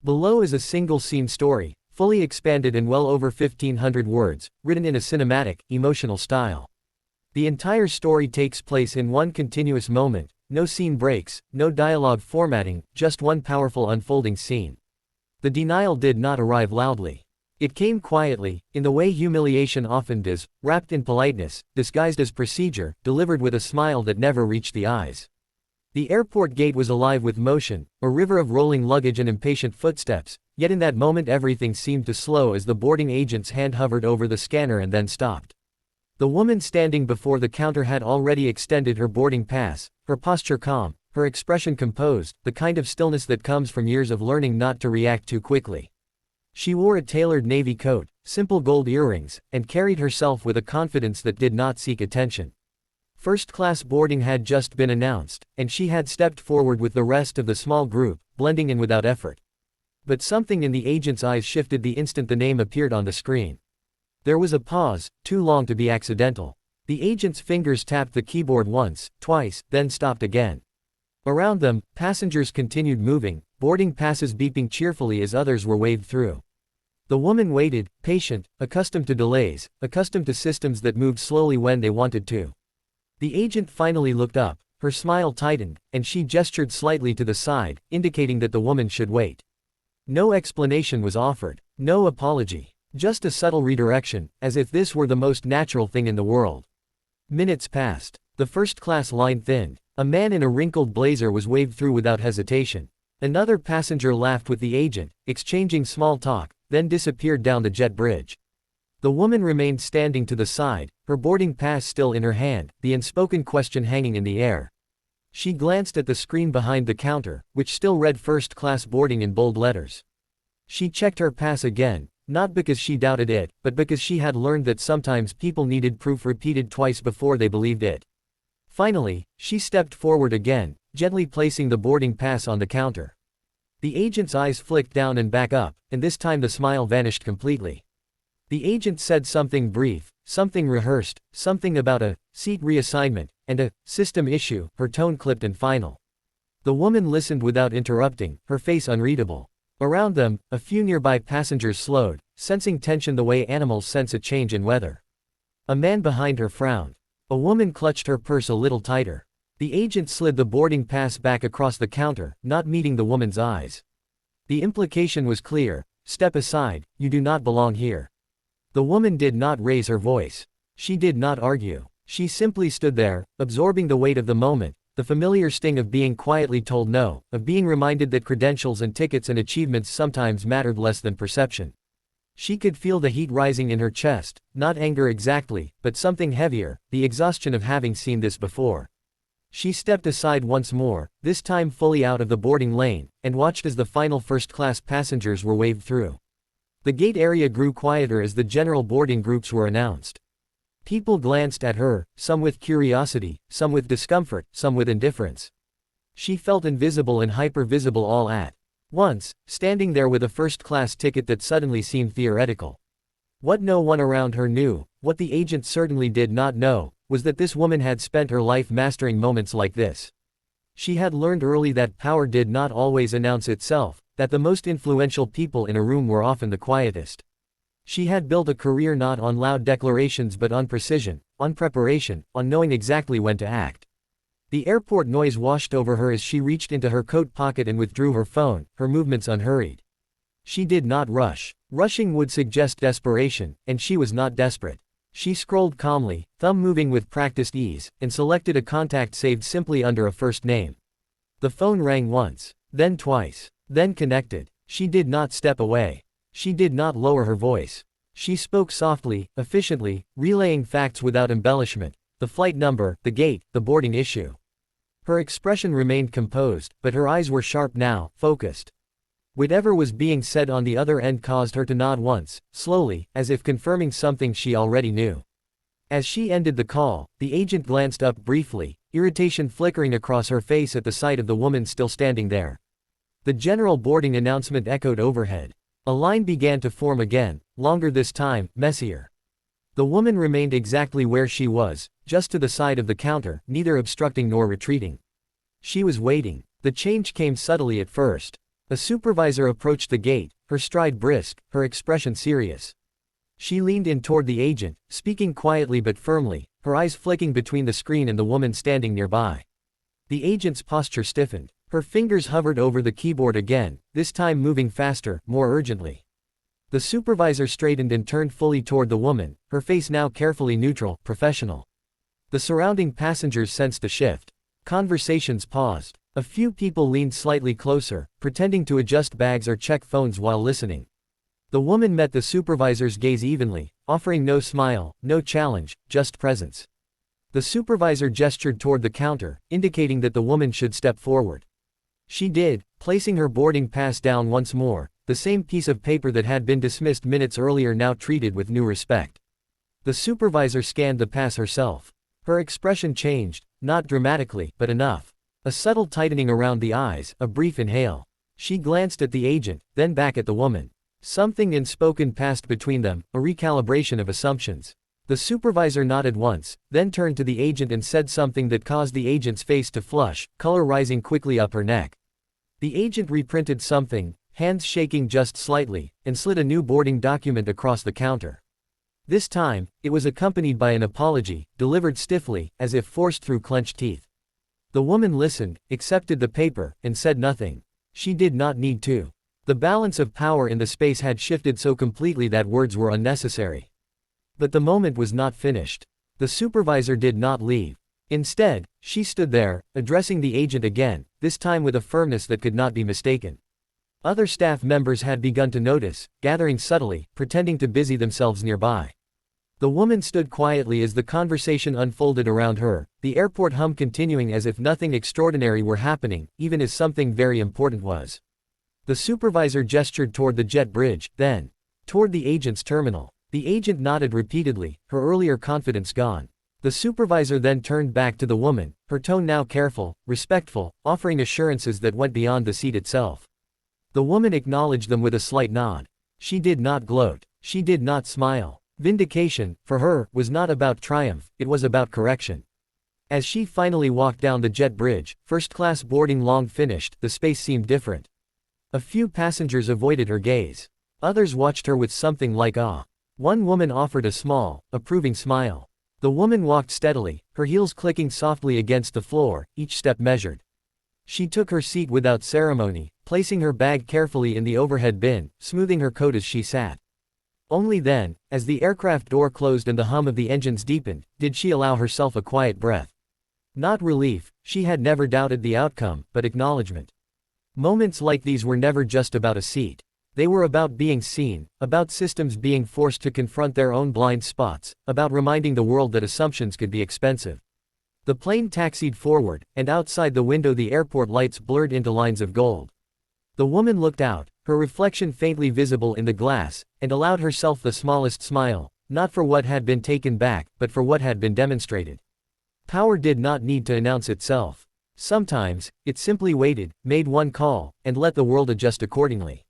Below is a single-scene story, fully expanded in well over 1,500 words, written in a cinematic, emotional style. The entire story takes place in one continuous moment, no scene breaks, no dialogue formatting, just one powerful unfolding scene. The denial did not arrive loudly. It came quietly, in the way humiliation often does, wrapped in politeness, disguised as procedure, delivered with a smile that never reached the eyes. The airport gate was alive with motion, a river of rolling luggage and impatient footsteps, yet in that moment everything seemed to slow as the boarding agent's hand hovered over the scanner and then stopped. The woman standing before the counter had already extended her boarding pass, her posture calm, her expression composed, the kind of stillness that comes from years of learning not to react too quickly. She wore a tailored navy coat, simple gold earrings, and carried herself with a confidence that did not seek attention. First-class boarding had just been announced, and she had stepped forward with the rest of the small group, blending in without effort. But something in the agent's eyes shifted the instant the name appeared on the screen. There was a pause, too long to be accidental. The agent's fingers tapped the keyboard once, twice, then stopped again. Around them, passengers continued moving, boarding passes beeping cheerfully as others were waved through. The woman waited, patient, accustomed to delays, accustomed to systems that moved slowly when they wanted to. The agent finally looked up, her smile tightened, and she gestured slightly to the side, indicating that the woman should wait. No explanation was offered, no apology, just a subtle redirection, as if this were the most natural thing in the world. Minutes passed. The first-class line thinned. A man in a wrinkled blazer was waved through without hesitation. Another passenger laughed with the agent, exchanging small talk, then disappeared down the jet bridge. The woman remained standing to the side, her boarding pass still in her hand, the unspoken question hanging in the air. She glanced at the screen behind the counter, which still read first-class boarding in bold letters. She checked her pass again, not because she doubted it, but because she had learned that sometimes people needed proof repeated twice before they believed it. Finally, she stepped forward again, gently placing the boarding pass on the counter. The agent's eyes flicked down and back up, and this time the smile vanished completely. The agent said something brief, something rehearsed, something about a seat reassignment, and a system issue, her tone clipped and final. The woman listened without interrupting, her face unreadable. Around them, a few nearby passengers slowed, sensing tension the way animals sense a change in weather. A man behind her frowned. A woman clutched her purse a little tighter. The agent slid the boarding pass back across the counter, not meeting the woman's eyes. The implication was clear: step aside, you do not belong here. The woman did not raise her voice. She did not argue. She simply stood there, absorbing the weight of the moment, the familiar sting of being quietly told no, of being reminded that credentials and tickets and achievements sometimes mattered less than perception. She could feel the heat rising in her chest, not anger exactly, but something heavier, the exhaustion of having seen this before. She stepped aside once more, this time fully out of the boarding lane, and watched as the final first-class passengers were waved through. The gate area grew quieter as the general boarding groups were announced. People glanced at her, some with curiosity, some with discomfort, some with indifference. She felt invisible and hyper-visible all at once, standing there with a first-class ticket that suddenly seemed theoretical. What no one around her knew, what the agent certainly did not know, was that this woman had spent her life mastering moments like this. She had learned early that power did not always announce itself, that the most influential people in a room were often the quietest. She had built a career not on loud declarations but on precision, on preparation, on knowing exactly when to act. The airport noise washed over her as she reached into her coat pocket and withdrew her phone, her movements unhurried. She did not rush. Rushing would suggest desperation, and she was not desperate. She scrolled calmly, thumb moving with practiced ease, and selected a contact saved simply under a first name. The phone rang once, then twice, then connected. She did not step away. She did not lower her voice. She spoke softly, efficiently, relaying facts without embellishment: the flight number, the gate, the boarding issue. Her expression remained composed, but her eyes were sharp now, focused. Whatever was being said on the other end caused her to nod once, slowly, as if confirming something she already knew. As she ended the call, the agent glanced up briefly, irritation flickering across her face at the sight of the woman still standing there. The general boarding announcement echoed overhead. A line began to form again, longer this time, messier. The woman remained exactly where she was, just to the side of the counter, neither obstructing nor retreating. She was waiting. The change came subtly at first. A supervisor approached the gate, her stride brisk, her expression serious. She leaned in toward the agent, speaking quietly but firmly, her eyes flicking between the screen and the woman standing nearby. The agent's posture stiffened. Her fingers hovered over the keyboard again, this time moving faster, more urgently. The supervisor straightened and turned fully toward the woman, her face now carefully neutral, professional. The surrounding passengers sensed a shift. Conversations paused. A few people leaned slightly closer, pretending to adjust bags or check phones while listening. The woman met the supervisor's gaze evenly, offering no smile, no challenge, just presence. The supervisor gestured toward the counter, indicating that the woman should step forward. She did, placing her boarding pass down once more, the same piece of paper that had been dismissed minutes earlier now treated with new respect. The supervisor scanned the pass herself. Her expression changed, not dramatically, but enough. A subtle tightening around the eyes, a brief inhale. She glanced at the agent, then back at the woman. Something unspoken passed between them, a recalibration of assumptions. The supervisor nodded once, then turned to the agent and said something that caused the agent's face to flush, color rising quickly up her neck. The agent reprinted something, hands shaking just slightly, and slid a new boarding document across the counter. This time, it was accompanied by an apology, delivered stiffly, as if forced through clenched teeth. The woman listened, accepted the paper, and said nothing. She did not need to. The balance of power in the space had shifted so completely that words were unnecessary. But the moment was not finished. The supervisor did not leave. Instead, she stood there, addressing the agent again, this time with a firmness that could not be mistaken. Other staff members had begun to notice, gathering subtly, pretending to busy themselves nearby. The woman stood quietly as the conversation unfolded around her, the airport hum continuing as if nothing extraordinary were happening, even as something very important was. The supervisor gestured toward the jet bridge, then toward the agent's terminal. The agent nodded repeatedly, her earlier confidence gone. The supervisor then turned back to the woman, her tone now careful, respectful, offering assurances that went beyond the seat itself. The woman acknowledged them with a slight nod. She did not gloat. She did not smile. Vindication, for her, was not about triumph, it was about correction. As she finally walked down the jet bridge, first-class boarding long finished, the space seemed different. A few passengers avoided her gaze. Others watched her with something like awe. One woman offered a small, approving smile. The woman walked steadily, her heels clicking softly against the floor, each step measured. She took her seat without ceremony, placing her bag carefully in the overhead bin, smoothing her coat as she sat. Only then, as the aircraft door closed and the hum of the engines deepened, did she allow herself a quiet breath. Not relief, she had never doubted the outcome, but acknowledgement. Moments like these were never just about a seat. They were about being seen, about systems being forced to confront their own blind spots, about reminding the world that assumptions could be expensive. The plane taxied forward, and outside the window the airport lights blurred into lines of gold. The woman looked out, her reflection faintly visible in the glass, and allowed herself the smallest smile, not for what had been taken back, but for what had been demonstrated. Power did not need to announce itself. Sometimes, it simply waited, made one call, and let the world adjust accordingly.